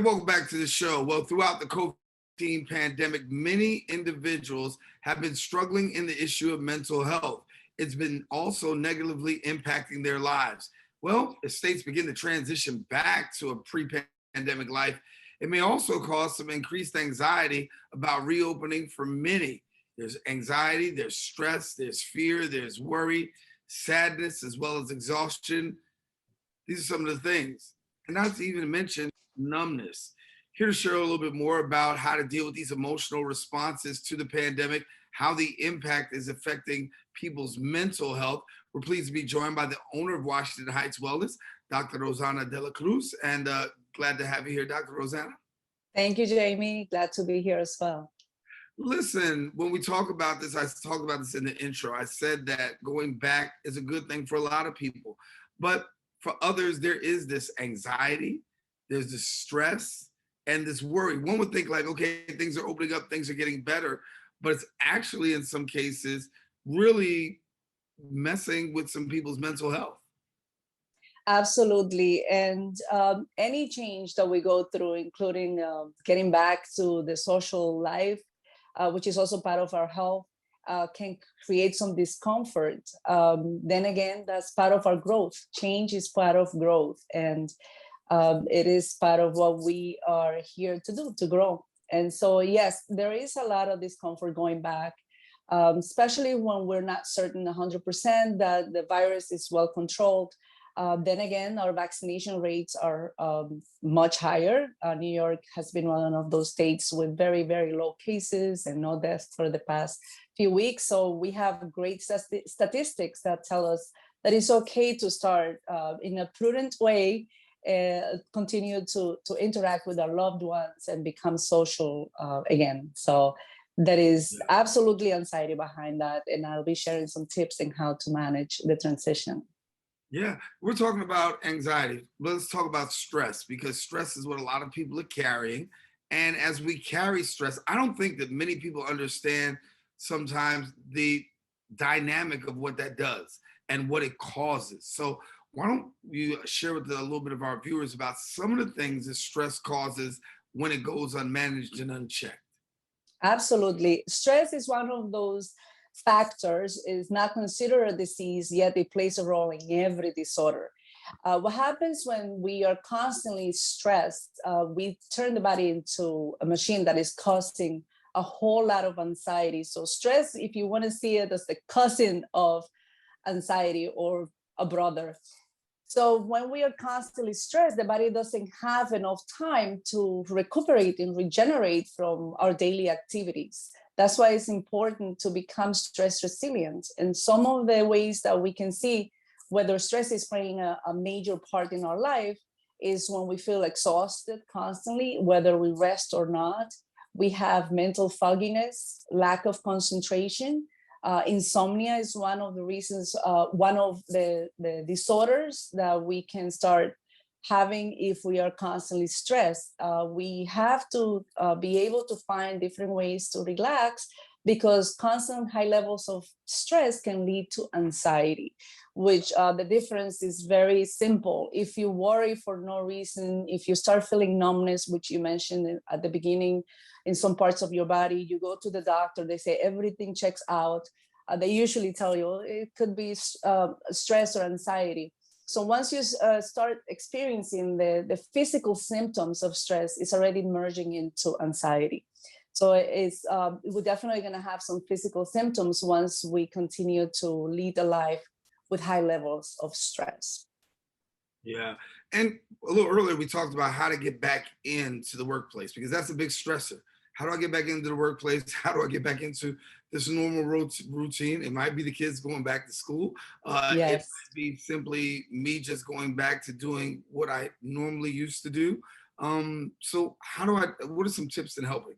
welcome back to the show. Well, throughout the COVID-19 pandemic, many individuals have been struggling in the issue of mental health. It's been also negatively impacting their lives. Well, as states begin to transition back to a pre-pandemic life, it may also cause some increased anxiety about reopening for many. There's anxiety, there's stress, there's fear, there's worry, sadness, as well as exhaustion. These are some of the things. And not to even mention numbness. Here to share a little bit more about how to deal with these emotional responses to the pandemic, how the impact is affecting people's mental health. We're pleased to be joined by the owner of Washington Heights Wellness, Dr. Rosanna De La Cruz, and glad to have you here, Dr. Rosanna. Thank you, Jamie. Glad to be here as well. Listen, when we talk about this, I talked about this in the intro. I said that going back is a good thing for a lot of people, but for others, there is this anxiety, there's this stress, and this worry. One would think like, okay, things are opening up, things are getting better, but it's actually in some cases really messing with some people's mental health. Absolutely. And any change that we go through, including getting back to the social life, which is also part of our health, can create some discomfort. Then again, that's part of our growth. Change is part of growth. And it is part of what we are here to do, to grow. And so, yes, there is a lot of discomfort going back, especially when we're not certain 100% that the virus is well controlled. Then again, our vaccination rates are much higher. New York has been one of those states with very, very low cases and no deaths for the past few weeks. So we have great statistics that tell us that it's okay to start in a prudent way, continue to interact with our loved ones and become social again. So there is absolutely anxiety behind that. And I'll be sharing some tips on how to manage the transition. Yeah, we're talking about anxiety. Let's talk about stress, because stress is what a lot of people are carrying. And as we carry stress, I don't think that many people understand sometimes the dynamic of what that does and what it causes. So why don't you share with a little bit of our viewers about some of the things that stress causes when it goes unmanaged and unchecked? Absolutely. Stress is one of those factors, is not considered a disease, yet it plays a role in every disorder. What happens when we are constantly stressed, we turn the body into a machine that is causing a whole lot of anxiety. So stress, if you want to see it as the cousin of anxiety or a brother. So when we are constantly stressed, the body doesn't have enough time to recuperate and regenerate from our daily activities. That's why it's important to become stress resilient. And some of the ways that we can see whether stress is playing a major part in our life is when we feel exhausted constantly, whether we rest or not. We have mental fogginess, lack of concentration. Insomnia is one of the reasons, one of the disorders that we can start having if we are constantly stressed. We have to be able to find different ways to relax, because constant high levels of stress can lead to anxiety, which the difference is very simple. If you worry for no reason, if you start feeling numbness, which you mentioned at the beginning, in some parts of your body, you go to the doctor, they say everything checks out. They usually tell you it could be stress or anxiety. So once you start experiencing the physical symptoms of stress, it's already merging into anxiety. So we're definitely going to have some physical symptoms once we continue to lead a life with high levels of stress. Yeah. And a little earlier, we talked about how to get back into the workplace, because that's a big stressor. How do I get back into the workplace? How do I get back into this normal routine? It might be the kids going back to school. Yes. It might be simply me just going back to doing what I normally used to do. So what are some tips in helping?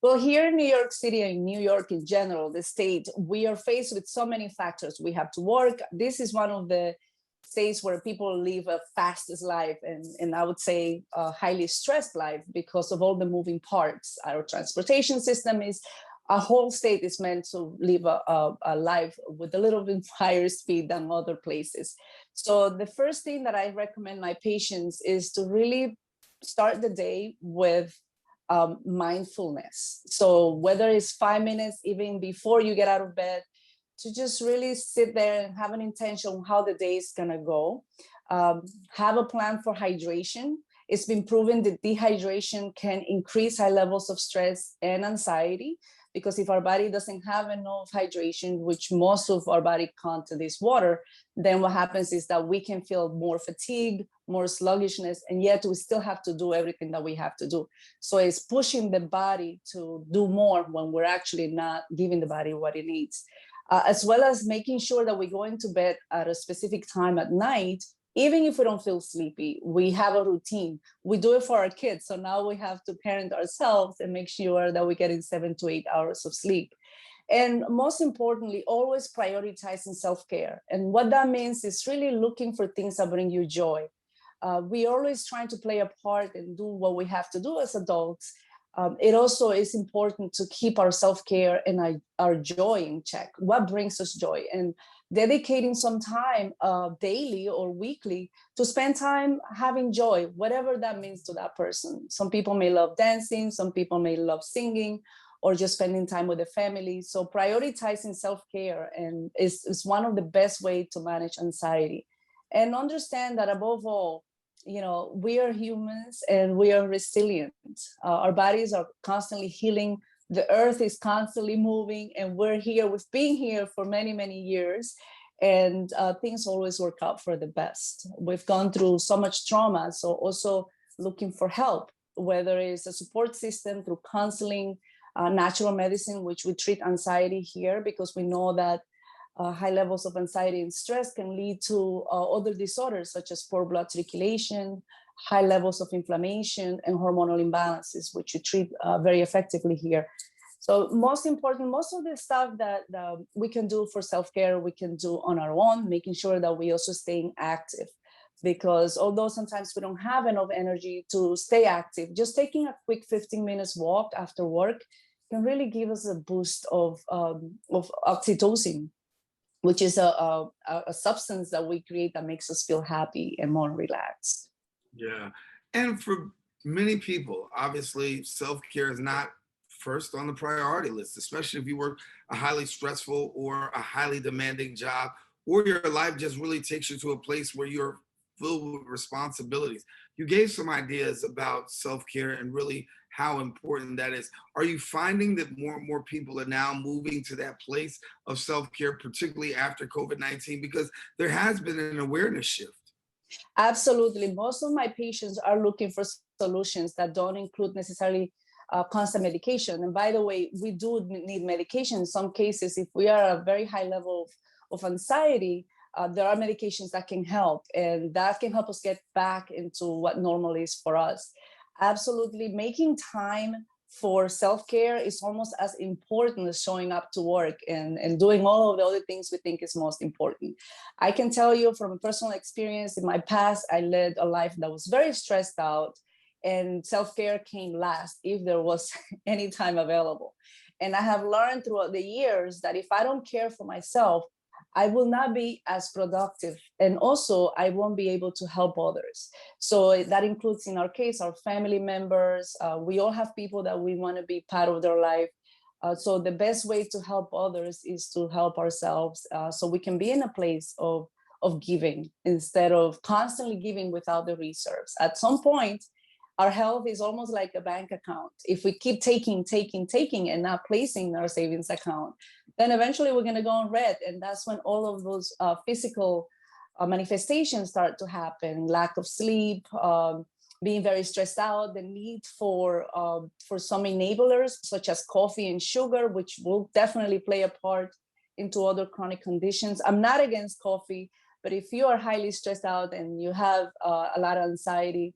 Well, here in New York City and New York in general, the state, we are faced with so many factors. We have to work. This is one of the states where people live a fastest life, and I would say a highly stressed life because of all the moving parts. Our transportation system is, a whole state is meant to live a life with a little bit higher speed than other places. So the first thing that I recommend my patients is to really start the day with mindfulness. So whether it's 5 minutes, even before you get out of bed, to just really sit there and have an intention on how the day is gonna go. Have a plan for hydration. It's been proven that dehydration can increase high levels of stress and anxiety, because if our body doesn't have enough hydration, which most of our body content is water, then what happens is that we can feel more fatigue, more sluggishness, and yet we still have to do everything that we have to do. So it's pushing the body to do more when we're actually not giving the body what it needs. As well as making sure that we go into bed at a specific time at night. Even if we don't feel sleepy, we have a routine. We do it for our kids. So now we have to parent ourselves and make sure that we get in 7 to 8 hours of sleep. And most importantly, always prioritizing self-care. And what that means is really looking for things that bring you joy. We always trying to play a part and do what we have to do as adults. It also is important to keep our self-care and our joy in check. What brings us joy? And dedicating some time daily or weekly to spend time having joy, whatever that means to that person. Some people may love dancing, some people may love singing, or just spending time with the family. So prioritizing self-care and is one of the best ways to manage anxiety. And understand that above all, we are humans and we are resilient. Our bodies are constantly healing. The earth is constantly moving, and we're here. We've been here for many, many years, and things always work out for the best. We've gone through so much trauma, so also looking for help, whether it's a support system through counseling, natural medicine, which we treat anxiety here because we know that high levels of anxiety and stress can lead to other disorders such as poor blood circulation, high levels of inflammation, and hormonal imbalances, which you treat very effectively here. So most important, most of the stuff that we can do for self-care, we can do on our own, making sure that we also staying active. Because although sometimes we don't have enough energy to stay active, just taking a quick 15 minutes walk after work can really give us a boost of oxytocin, which is a substance that we create that makes us feel happy and more relaxed. Yeah. And for many people, obviously, self-care is not first on the priority list, especially if you work a highly stressful or a highly demanding job, or your life just really takes you to a place where you're filled with responsibilities. You gave some ideas about self-care and really how important that is. Are you finding that more and more people are now moving to that place of self-care, particularly after COVID-19? Because there has been an awareness shift. Absolutely. Most of my patients are looking for solutions that don't include necessarily constant medication. And by the way, we do need medication in some cases. If we are at a very high level of anxiety, there are medications that can help, and that can help us get back into what normal is for us. Absolutely. Making time for self-care is almost as important as showing up to work and doing all of the other things we think is most important. I can tell you from a personal experience, in my past, I led a life that was very stressed out, and self-care came last if there was any time available. And I have learned throughout the years that if I don't care for myself, I will not be as productive. And also I won't be able to help others. So that includes, in our case, our family members. We all have people that we want to be part of their life. So the best way to help others is to help ourselves, so we can be in a place of giving instead of constantly giving without the reserves. At some point, our health is almost like a bank account. If we keep taking and not placing in our savings account, then eventually we're going to go on red. And that's when all of those physical manifestations start to happen: lack of sleep, being very stressed out, the need for some enablers such as coffee and sugar, which will definitely play a part into other chronic conditions. I'm not against coffee, but if you are highly stressed out and you have a lot of anxiety,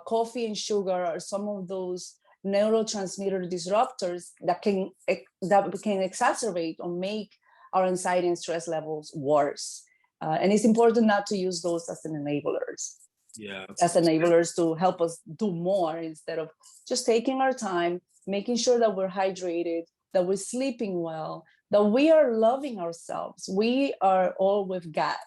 coffee and sugar are some of those neurotransmitter disruptors that can exacerbate or make our anxiety and stress levels worse. And it's important not to use those as enablers. Yeah. As enablers to help us do more instead of just taking our time, making sure that we're hydrated, that we're sleeping well, that we are loving ourselves. We are all with God.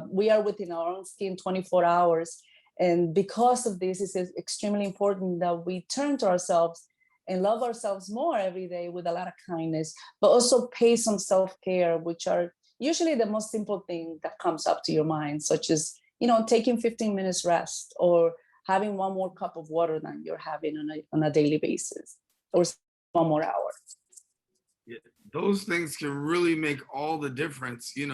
We are within our own skin 24 hours. And because of this, it's extremely important that we turn to ourselves and love ourselves more every day with a lot of kindness, but also pay some self-care, which are usually the most simple thing that comes up to your mind, such as, taking 15 minutes rest, or having one more cup of water than you're having on a daily basis, or one more hour. Yeah, those things can really make all the difference, in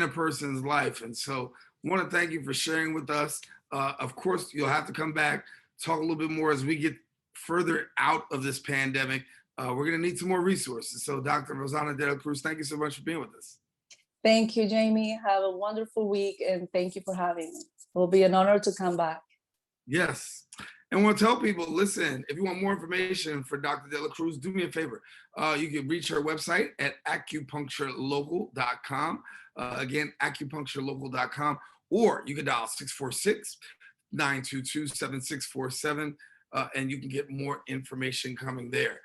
a person's life. And so I want to thank you for sharing with us. Of course, you'll have to come back, talk a little bit more as we get further out of this pandemic. We're going to need some more resources. So Dr. Rosanna De La Cruz, thank you so much for being with us. Thank you, Jamie. Have a wonderful week, and thank you for having me. It will be an honor to come back. Yes. And I want to tell people, listen, if you want more information for Dr. De La Cruz, do me a favor. You can reach her website at acupuncturelocal.com. Again, acupuncturelocal.com, or you can dial 646-922-7647, and you can get more information coming there.